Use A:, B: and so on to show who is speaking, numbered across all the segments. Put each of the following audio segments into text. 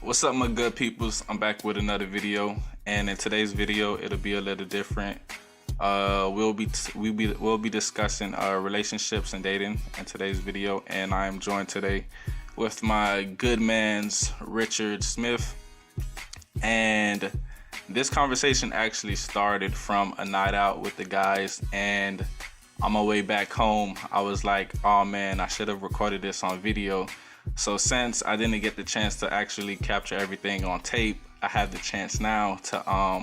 A: What's up, my good peoples? I'm back with another video, and in today's video, it'll be a little different. We'll be discussing relationships and dating in today's video, and I am joined today with my good man's Richard Smith. And this conversation actually started from a night out with the guys, and on my way back home, I was like, oh man, I should have recorded this on video. So since I didn't get the chance to actually capture everything on tape, I had the chance now to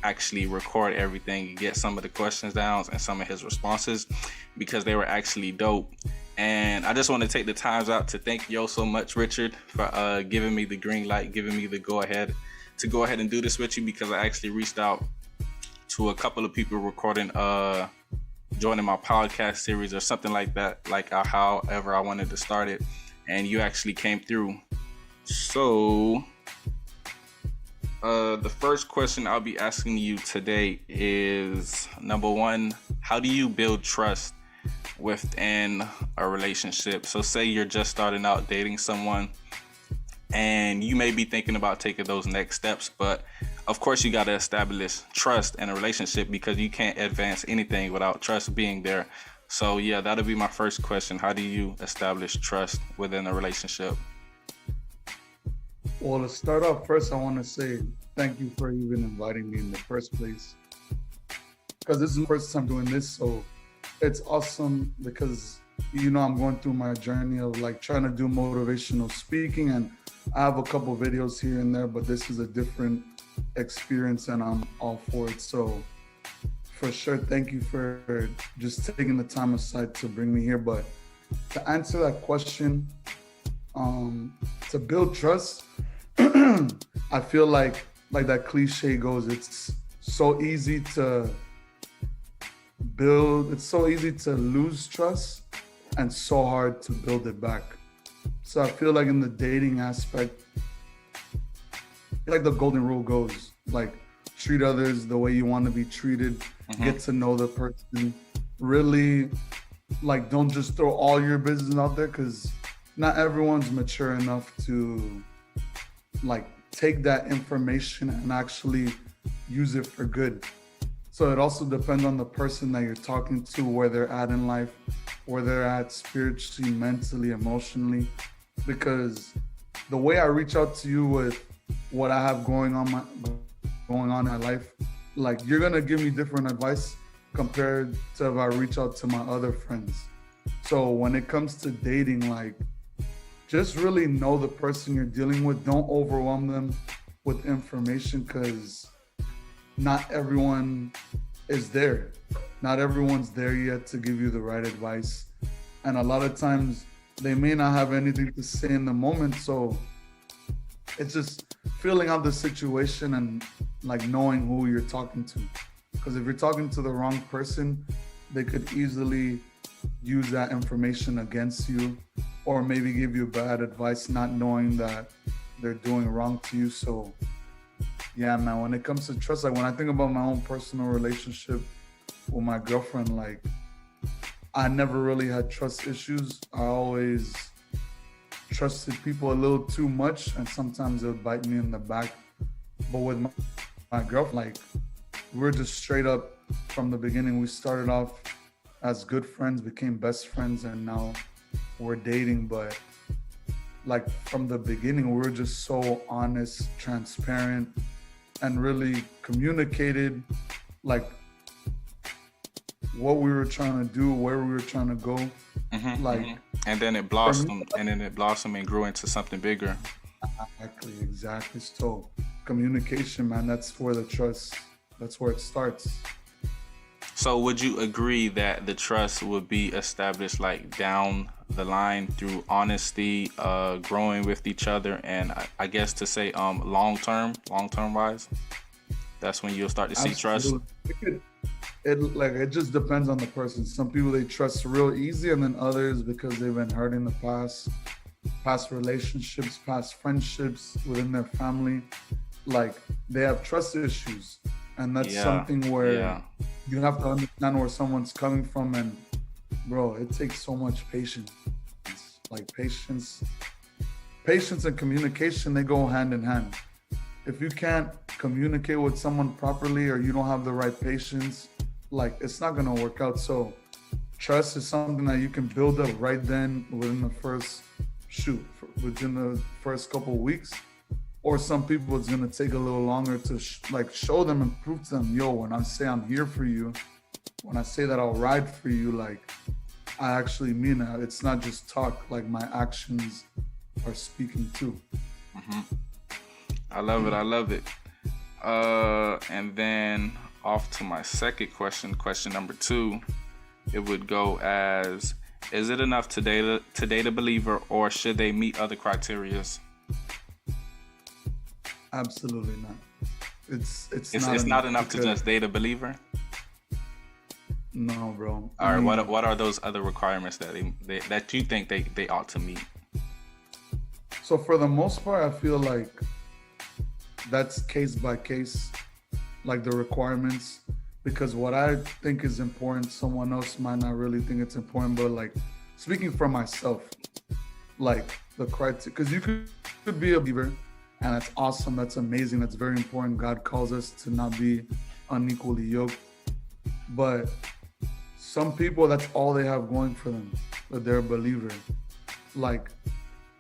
A: actually record everything and get some of the questions down and some of his responses because they were actually dope. And I just want to take the times out to thank you so much, Richard, for giving me the green light, giving me the go ahead and do this with you, because I actually reached out to a couple of people recording joining my podcast series or something like that, like however I wanted to start it, and you actually came through. So the first question I'll be asking you today is, number one, how do you build trust within a relationship? So say you're just starting out dating someone and you may be thinking about taking those next steps, but of course you got to establish trust in a relationship because you can't advance anything without trust being there. So yeah, that'll be my first question. How do you establish trust within a relationship?
B: Well, to start off, first I want to say thank you for even inviting me in the first place, because this is the first time doing this, so it's awesome because I'm going through my journey of like trying to do motivational speaking, and I have a couple videos here and there, but this is a different experience and I'm all for it. So for sure, thank you for just taking the time aside to bring me here. But to answer that question, to build trust, I feel like that cliche goes, it's so easy to build, it's so easy to lose trust and so hard to build it back. So I feel like in the dating aspect, like the golden rule goes, like treat others the way you want to be treated, get to know the person, really, like don't just throw all your business out there, because not everyone's mature enough to like take that information and actually use it for good. So it also depends on the person that you're talking to, where they're at in life, where they're at spiritually, mentally, emotionally, because the way I reach out to you with what I have going on in my life, like you're gonna give me different advice compared to if I reach out to my other friends. So when it comes to dating, like just really know the person you're dealing with. Don't overwhelm them with information, because not everyone is there. Not everyone's there yet to give you the right advice. And a lot of times they may not have anything to say in the moment. So it's just feeling out the situation and like knowing who you're talking to. Because if you're talking to the wrong person, they could easily use that information against you, or maybe give you bad advice, not knowing that they're doing wrong to you. So yeah, man, when it comes to trust, like when I think about my own personal relationship with my girlfriend, like I never really had trust issues. I always trusted people a little too much, and sometimes it would bite me in the back. But with my girlfriend, like we're just straight up from the beginning. We started off as good friends, became best friends, and now we're dating. But like from the beginning, we were just so honest, transparent, and really communicated like what we were trying to do, where we were trying to go.
A: And then it blossomed, and grew into something bigger.
B: Exactly. So communication, man, that's where that's where it starts.
A: So would you agree that the trust would be established like down the line through honesty, growing with each other, and I guess to say long term wise, that's when you'll start to see trust?
B: It just depends on the person. Some people, they trust real easy, and then others, because they've been hurt in the past relationships, past friendships within their family, like they have trust issues. And that's something where you have to understand where someone's coming from. And bro, it takes so much patience. Like patience patience and communication, they go hand in hand. If you can't communicate with someone properly, or you don't have the right patience, like, it's not gonna work out. So trust is something that you can build up right then within the first within the first couple of weeks. Or some people, it's gonna take a little longer to like show them and prove to them, yo, when I say I'm here for you, when I say that I'll ride for you, like, I actually mean it. It's not just talk, like my actions are speaking too.
A: I love it. I love it. And then off to my second question, question number 2, it would go as, is it enough to date a believer, or should they meet other criterias?
B: Absolutely not. It's
A: not enough to just date a believer?
B: No, bro.
A: All right, what are those other requirements that that you think they ought to meet?
B: So for the most part, I feel like that's case by case, like the requirements, because what I think is important, someone else might not really think it's important. But like, speaking for myself, like the criteria, because you could be a believer, and that's awesome, that's amazing, that's very important. God calls us to not be unequally yoked. But some people, that's all they have going for them, that they're a believer. Like,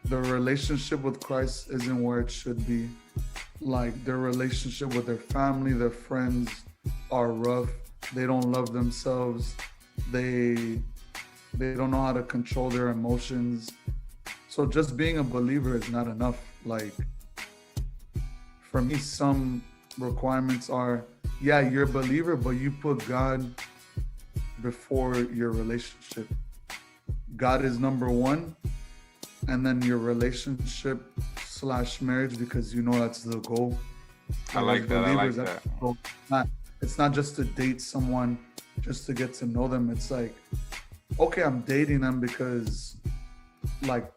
B: the relationship with Christ isn't where it should be. Like, their relationship with their family, their friends are rough. They don't love themselves. They don't know how to control their emotions. So just being a believer is not enough. Like, for me, some requirements are, yeah, you're a believer, but you put God before your relationship. God is number one, and then your relationship / marriage, because you know that's the goal.
A: I like that.
B: It's not just to date someone just to get to know them. It's like, okay, I'm dating them because, like,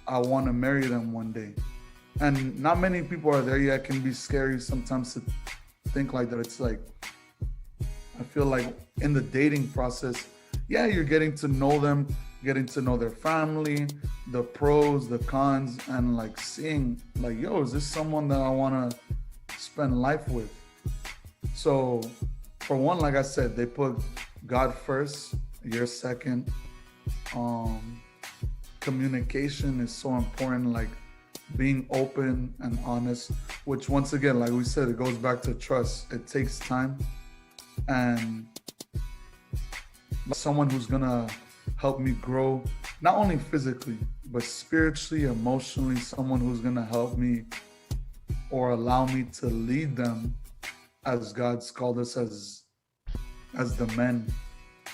B: I want to marry them one day. And not many people are there yet. It can be scary sometimes to think like that. It's like, I feel like in the dating process, yeah, you're getting to know them, getting to know their family, the pros, the cons, and like seeing like, yo, is this someone that I want to spend life with? So for one, like I said, they put God first, you're second. Communication is so important, like being open and honest, which once again, like we said, it goes back to trust. It takes time, and someone who's gonna help me grow, not only physically, but spiritually, emotionally, someone who's gonna help me or allow me to lead them as God's called us as the men,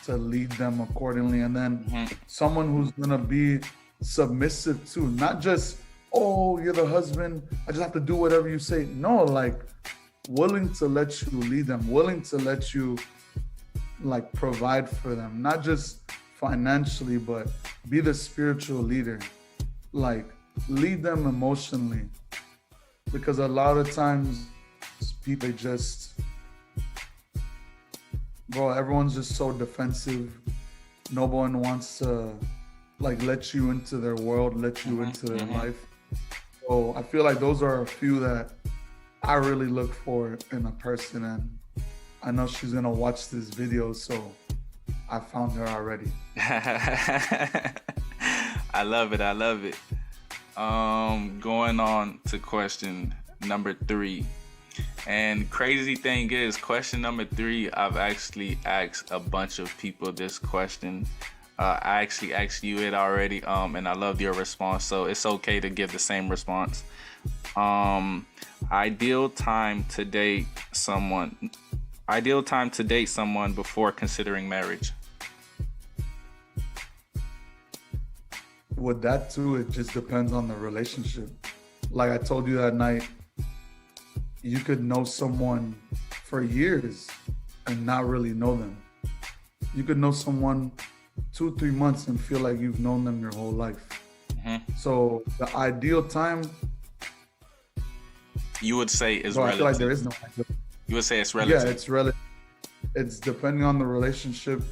B: to lead them accordingly. And then someone who's gonna be submissive too, not just, oh, you're the husband, I just have to do whatever you say. No, like willing to let you lead them, willing to let you like provide for them, not just financially, but be the spiritual leader, like lead them emotionally. Because a lot of times people just, bro, everyone's just so defensive. No one wants to like let you into their world, let you into their life. So I feel like those are a few that I really look for in a person, and I know she's gonna watch this video, so I found her already.
A: I love it. I love it. Going on to question number 3. And crazy thing is, question number 3, I've actually asked a bunch of people this question. I actually asked you it already, and I loved your response, so it's okay to give the same response. Ideal time to date someone before considering marriage.
B: With that too, it just depends on the relationship. Like I told you that night, you could know someone for years and not really know them. You could know someone 2-3 months and feel like you've known them your whole life. So the ideal time,
A: you would say, is
B: relative. I feel like there is no ideal.
A: You would say it's relative.
B: Yeah, it's relative. It's depending on the relationship,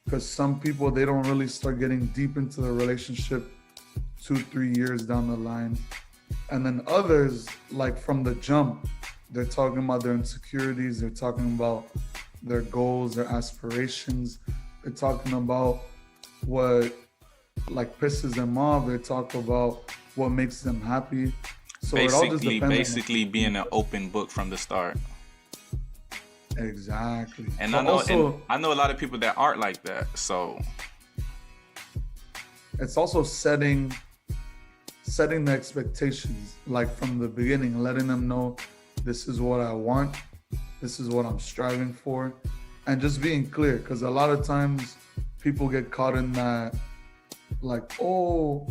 B: because some people, they don't really start getting deep into the relationship 2-3 years down the line. And then others, like from the jump, they're talking about their insecurities, they're talking about their goals, their aspirations, they're talking about what like pisses them off, they talk about what makes them happy. So it all just depends
A: Basically being an open book from the start.
B: on exactly.
A: And
B: But also
A: I know a lot of people that aren't like that. So
B: it's also setting the expectations like from the beginning, letting them know this is what I want, this is what I'm striving for, and just being clear, because a lot of times people get caught in that, like, oh,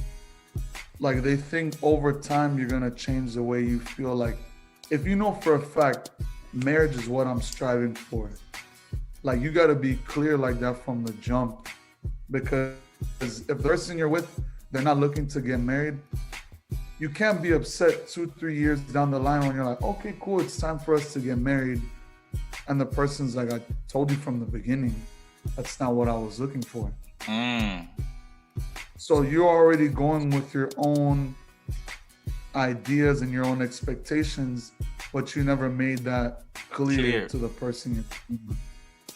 B: like they think over time you're gonna change the way you feel. Like, if you know for a fact marriage is what I'm striving for, like you got to be clear like that from the jump, because if the person you're with, they're not looking to get married, you can't be upset 2-3 years down the line when you're like, okay, cool, it's time for us to get married, and the person's like, I told you from the beginning that's not what I was looking for. So you're already going with your own ideas and your own expectations, but you never made that clear to the person you're with.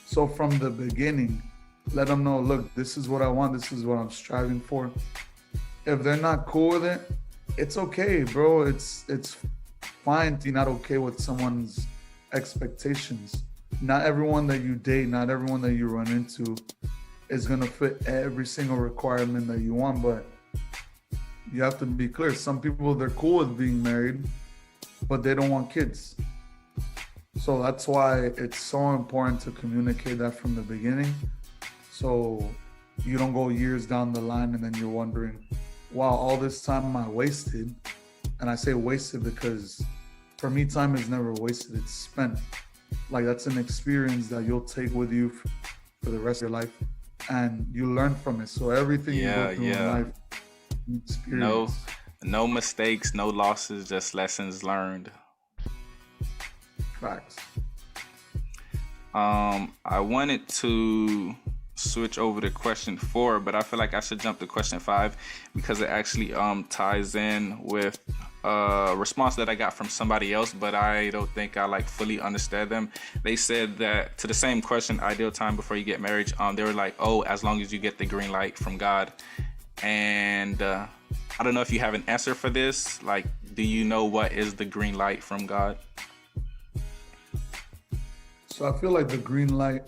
B: So from the beginning, let them know, look, this is what I want, this is what I'm striving for. If they're not cool with it, it's okay, bro. It's fine to be not okay with someone's expectations. Not everyone that you date, not everyone that you run into is gonna fit every single requirement that you want, but you have to be clear. Some people, they're cool with being married, but they don't want kids. So that's why it's so important to communicate that from the beginning, so you don't go years down the line and then you're wondering, wow, all this time I wasted. And I say wasted because for me, time is never wasted, it's spent. Like, that's an experience that you'll take with you for the rest of your life, and you learn from it. So everything you go through in life, you experience.
A: No mistakes, no losses, just lessons learned.
B: Facts.
A: I wanted to switch over to question 4, but I feel like I should jump to question 5 because it actually ties in with a response that I got from somebody else, but I don't think I like fully understand them. They said that to the same question, ideal time before you get married, they were like, oh, as long as you get the green light from God. And I don't know if you have an answer for this. Like, do you know what is the green light from God?
B: So I feel like the green light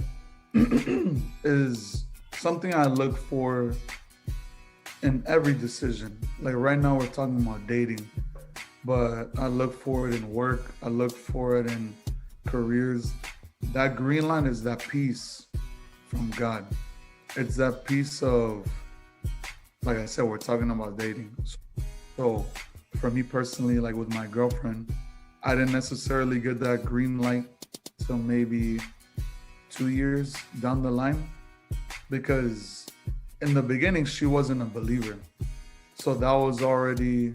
B: is something I look for in every decision. Like right now we're talking about dating, but I look for it in work, I look for it in careers. That green line is that peace from God. It's that piece of, like I said, we're talking about dating. So for me personally, like with my girlfriend, I didn't necessarily get that green light till maybe 2 years down the line, because in the beginning she wasn't a believer. So that was already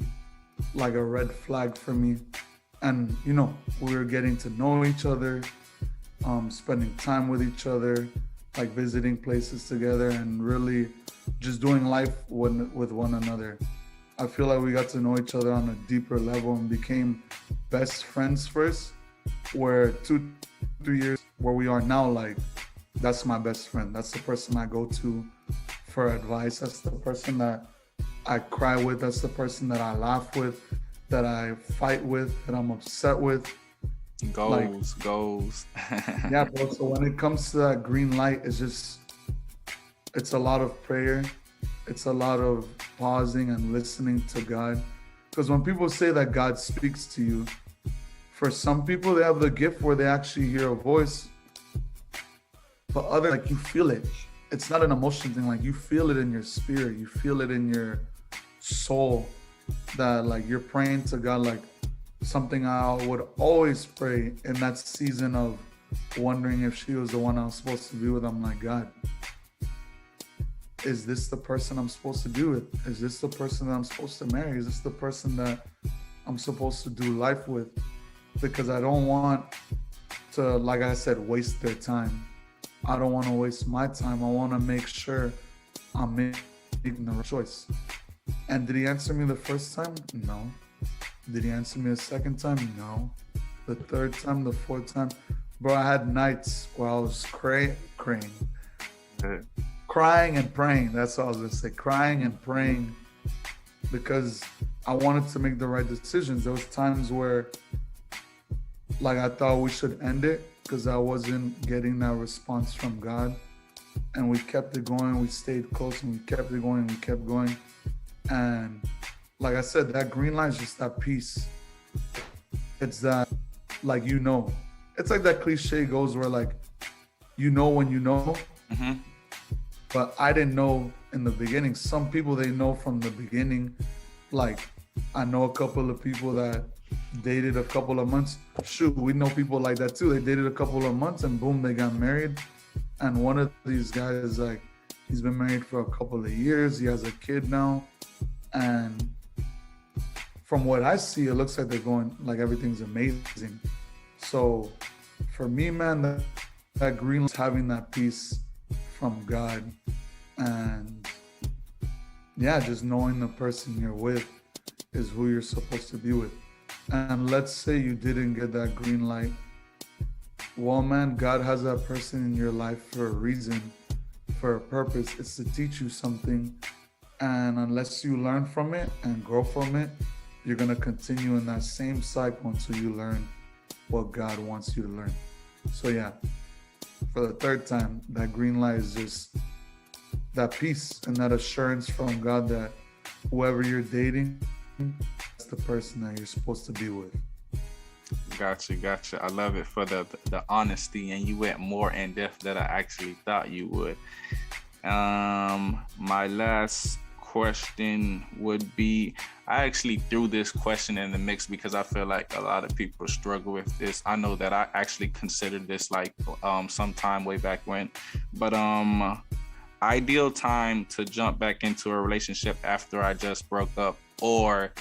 B: like a red flag for me. And we were getting to know each other, spending time with each other, like visiting places together and really just doing life with one another. I feel like we got to know each other on a deeper level and became best friends first, where 2-3 years where we are now, like, that's my best friend. That's the person I go to for advice. That's the person that I cry with. That's the person that I laugh with, that I fight with, that I'm upset with.
A: Goals.
B: Yeah, bro. So when it comes to that green light, it's a lot of prayer. It's a lot of pausing and listening to God. Because when people say that God speaks to you, for some people, they have the gift where they actually hear a voice, but other, like, you feel it. It's not an emotion thing. Like, you feel it in your spirit. You feel it in your soul that, like, you're praying to God. Like, something I would always pray in that season of wondering if she was the one I was supposed to be with. I'm like, God, is this the person I'm supposed to be with? Is this the person that I'm supposed to marry? Is this the person that I'm supposed to do life with? Because I don't want to, like I said, waste their time. I don't want to waste my time. I want to make sure I'm making the right choice. And did he answer me the first time? No. Did he answer me a second time? No. The third time, the fourth time, bro, I had nights where I was
A: Yeah.
B: crying and praying. That's what I was gonna say, crying and praying, because I wanted to make the right decisions. There was times where, like, I thought we should end it because I wasn't getting that response from God, and we kept it going. We stayed close, and we kept it going. And we kept going, and like I said, that green line is just that peace. It's that, like, it's like that cliche goes where, like, when you know.
A: Mm-hmm.
B: But I didn't know in the beginning. Some people, they know from the beginning. Like, I know a couple of people that dated a couple of months. Shoot, we know people like that too. They dated a couple of months and boom, they got married. And one of these guys, like, he's been married for a couple of years. He has a kid now. And from what I see, it looks like they're going, like, everything's amazing. So for me, man, that green is having that peace from God, and yeah, just knowing the person you're with is who you're supposed to be with. And let's say you didn't get that green light. Well, man, God has that person in your life for a reason, for a purpose. It's to teach you something. And unless you learn from it and grow from it, you're going to continue in that same cycle until you learn what God wants you to learn. So yeah, for the third time, that green light is just that peace and that assurance from God that whoever you're dating, that's the person that you're supposed to be with.
A: Gotcha. I love it for the honesty, and you went more in depth than I actually thought you would. My last question would be, I actually threw this question in the mix because I feel like a lot of people struggle with this. I know that I actually considered this like sometime way back when, but ideal time to jump back into a relationship after I just broke up, or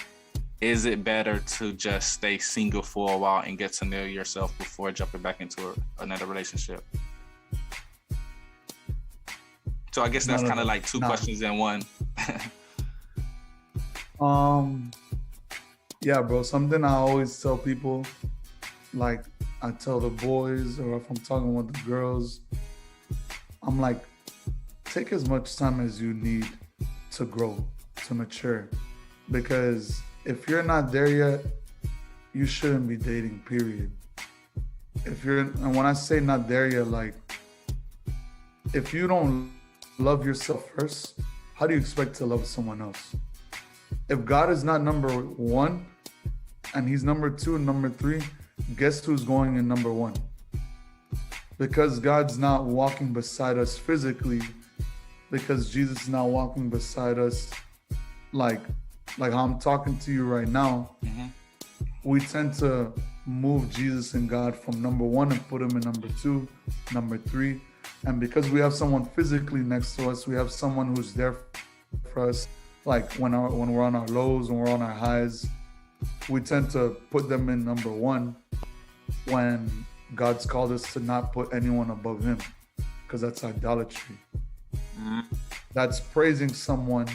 A: is it better to just stay single for a while and get to know yourself before jumping back into another relationship? So I guess that's kind of like two questions in one.
B: Yeah, bro, something I always tell people, like I tell the boys, or if I'm talking with the girls, I'm like, take as much time as you need to grow, to mature. Because if you're not there yet, you shouldn't be dating, period. And when I say not there yet, like, if you don't love yourself first, how do you expect to love someone else? If God is not number one and he's number two and number three, guess who's going in number one? Because God's not walking beside us physically, because Jesus is not walking beside us like how I'm talking to you right now, we tend to move Jesus and God from number one and put him in number two, number three. And because we have someone physically next to us, we have someone who's there for us, like when we're on our lows, when we're on our highs, we tend to put them in number one when God's called us to not put anyone above him, because that's idolatry. That's praising someone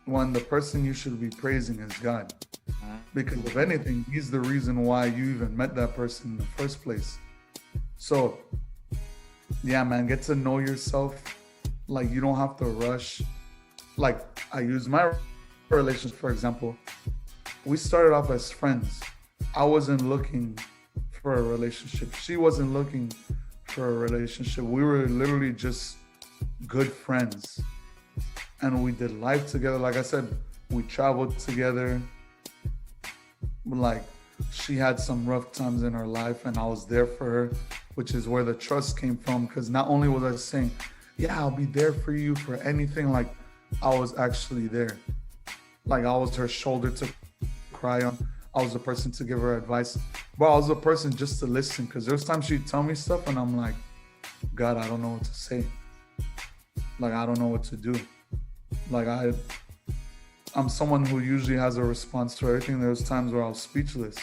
B: when the person you should be praising is God. Because if anything, he's the reason why you even met that person in the first place. So yeah, man, get to know yourself. Like, you don't have to rush. Like, I use my relationship, for example. We started off as friends. I wasn't looking for a relationship. She wasn't looking for a relationship. We were literally just good friends. And we did life together. Like I said, we traveled together. Like, she had some rough times in her life and I was there for her, which is where the trust came from. Because not only was I saying, yeah, I'll be there for you for anything, like, I was actually there. Like, I was her shoulder to cry on. I was the person to give her advice. But I was the person just to listen, because there's times she'd tell me stuff and I'm like, God, I don't know what to say. Like, I don't know what to do. Like, I'm someone who usually has a response to everything. There was times where I was speechless.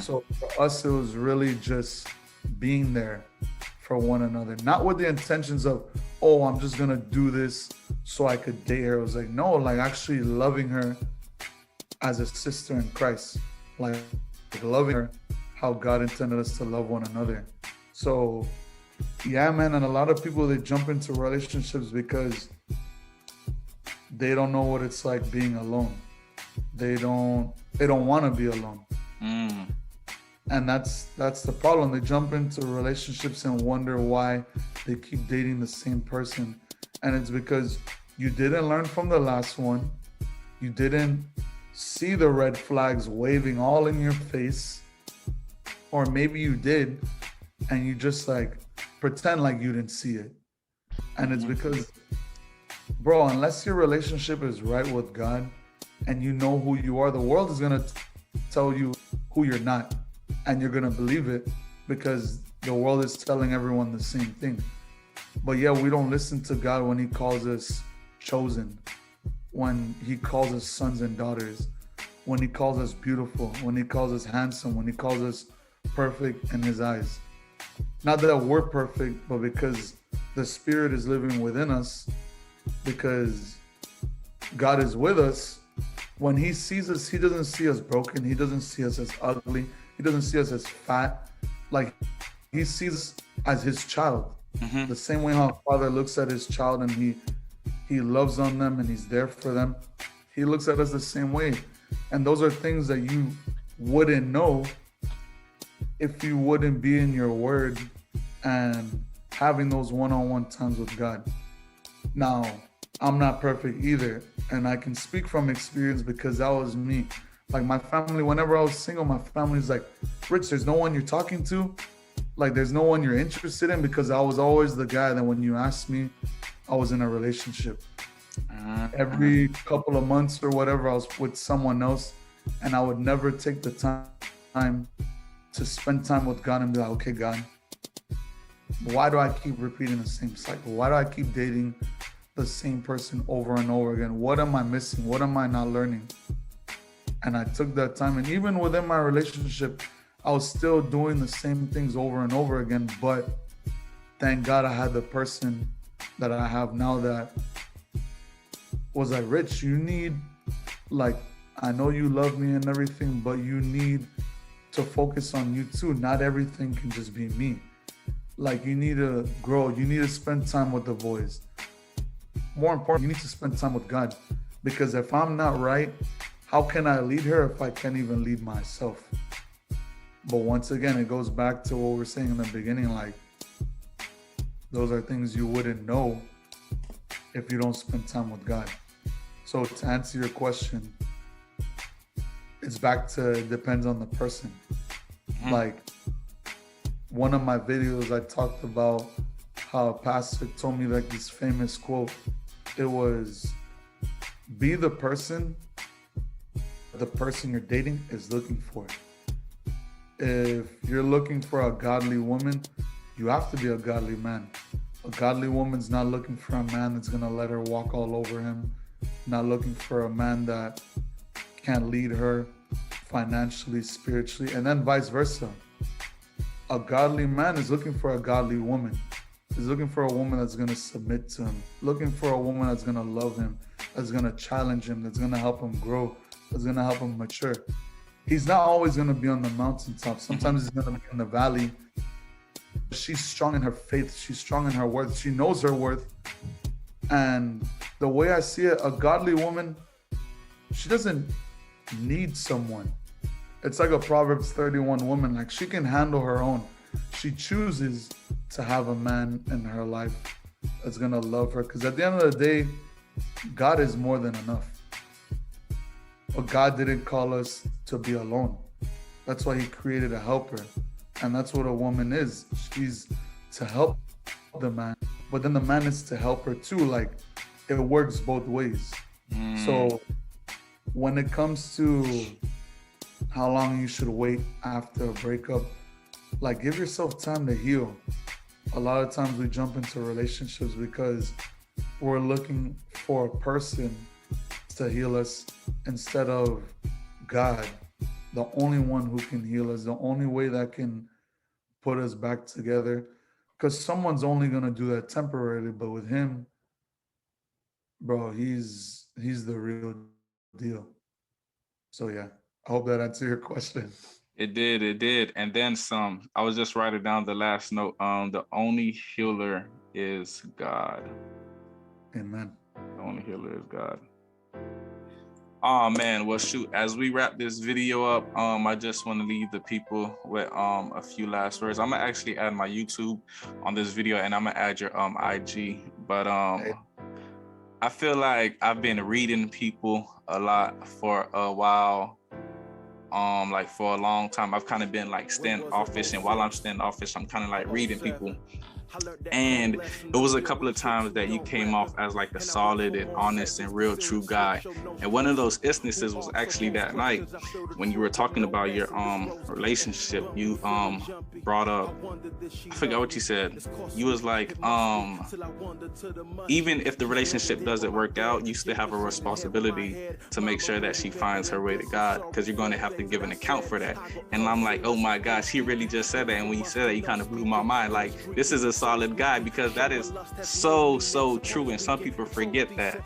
B: So for us, it was really just being there for one another. Not with the intentions of, oh, I'm just gonna do this so I could date her. It was like, no, like, actually loving her as a sister in Christ, like loving her how God intended us to love one another. So yeah, man, and a lot of people, they jump into relationships because they don't know what it's like being alone. They don't want to be alone.
A: Mm.
B: And that's the problem. They jump into relationships and wonder why they keep dating the same person. And it's because you didn't learn from the last one. You didn't see the red flags waving all in your face, or maybe you did and you just like pretend like you didn't see it. And it's because, bro, unless your relationship is right with God and you know who you are, the world is going to tell you who you're not, and you're going to believe it because the world is telling everyone the same thing. But yeah, we don't listen to God when he calls us chosen, when he calls us sons and daughters, when he calls us beautiful, when he calls us handsome, when he calls us perfect in his eyes. Not that we're perfect, but because the Spirit is living within us, because God is with us. When he sees us, he doesn't see us broken. He doesn't see us as ugly. He doesn't see us as fat. Like, he sees us as his child. The same way how a father looks at his child and he loves on them and he's there for them. He looks at us the same way. And those are things that you wouldn't know if you wouldn't be in your word and having those one-on-one times with God. Now, I'm not perfect either, and I can speak from experience because that was me. Like, my family, whenever I was single, my family's like, Rich, there's no one you're talking to? Like, there's no one you're interested in? Because I was always the guy that when you asked me, I was in a relationship. Every couple of months or whatever, I was with someone else, and I would never take the time to spend time with God and be like, okay, God, why do I keep repeating the same cycle? Why do I keep dating the same person over and over again? What am I missing? What am I not learning? And I took that time, and even within my relationship, I was still doing the same things over and over again. But thank God I had the person that I have now that was like, Rich, you need, like, I know you love me and everything, but you need to focus on you too. Not everything can just be me. Like, you need to grow. You need to spend time with the boys. More important, you need to spend time with God. Because if I'm not right, how can I lead her if I can't even lead myself? But once again, it goes back to what we were saying in the beginning, like, those are things you wouldn't know if you don't spend time with God. So to answer your question, it's back to, it depends on the person. Like, one of my videos, I talked about how a pastor told me like this famous quote. It was, be the person you're dating is looking for. If you're looking for a godly woman, you have to be a godly man. A godly woman's not looking for a man that's gonna let her walk all over him, not looking for a man that can't lead her financially, spiritually, and then vice versa. A godly man is looking for a godly woman. He's looking for a woman that's gonna submit to him, looking for a woman that's gonna love him, that's gonna challenge him, that's gonna help him grow, that's gonna help him mature. He's not always gonna be on the mountaintop. Sometimes he's gonna be in the valley. She's strong in her faith. She's strong in her worth. She knows her worth. And the way I see it, a godly woman, she doesn't need someone. It's like a Proverbs 31 woman. Like, she can handle her own. She chooses to have a man in her life that's gonna love her. Because at the end of the day, God is more than enough. But God didn't call us to be alone. That's why he created a helper. And that's what a woman is. She's to help the man, but then the man is to help her too. Like, it works both ways. So when it comes to how long you should wait after a breakup, like, give yourself time to heal. A lot of times we jump into relationships because we're looking for a person to heal us instead of God, the only one who can heal us, the only way that can put us back together. Because someone's only gonna do that temporarily, but with him, bro, he's the real deal. So So yeah, I hope that answered your question.
A: It did. And then some. I was just writing down the last note. The only healer is God.
B: Amen.
A: The only healer is God. Oh man, well shoot, as we wrap this video up, I just want to leave the people with a few last words. I'm gonna actually add my YouTube on this video, and I'm gonna add your IG. But I feel like I've been reading people a lot for a while. Like for a long time, I've kind of been like standoffish, and while I'm standoffish, I'm kind of like reading people. And it was a couple of times that you came off as like a solid and honest and real true guy. And one of those instances was actually that night when you were talking about your relationship. You brought up, I forgot what you said. You was like, even if the relationship doesn't work out, you still have a responsibility to make sure that she finds her way to God, because you're going to have to give an account for that. And I'm like, oh my gosh, he really just said that. And when you said that, you kind of blew my mind. Like, this is a solid guy, because that is so true. And some people forget that.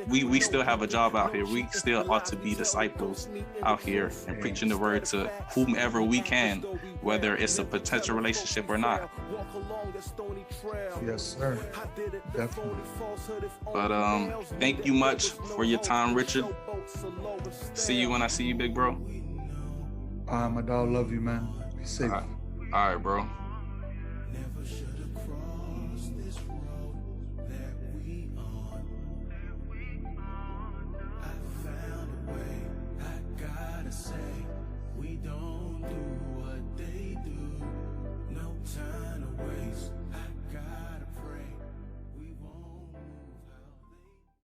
A: We still have a job out here. We still ought to be disciples out here and preaching the word to whomever we can, whether it's a potential relationship or not.
B: Yes, sir. Definitely.
A: But thank you much for your time, Richard. See you when I see you, big bro.
B: My dog, love you, man. Be safe.
A: All right, bro.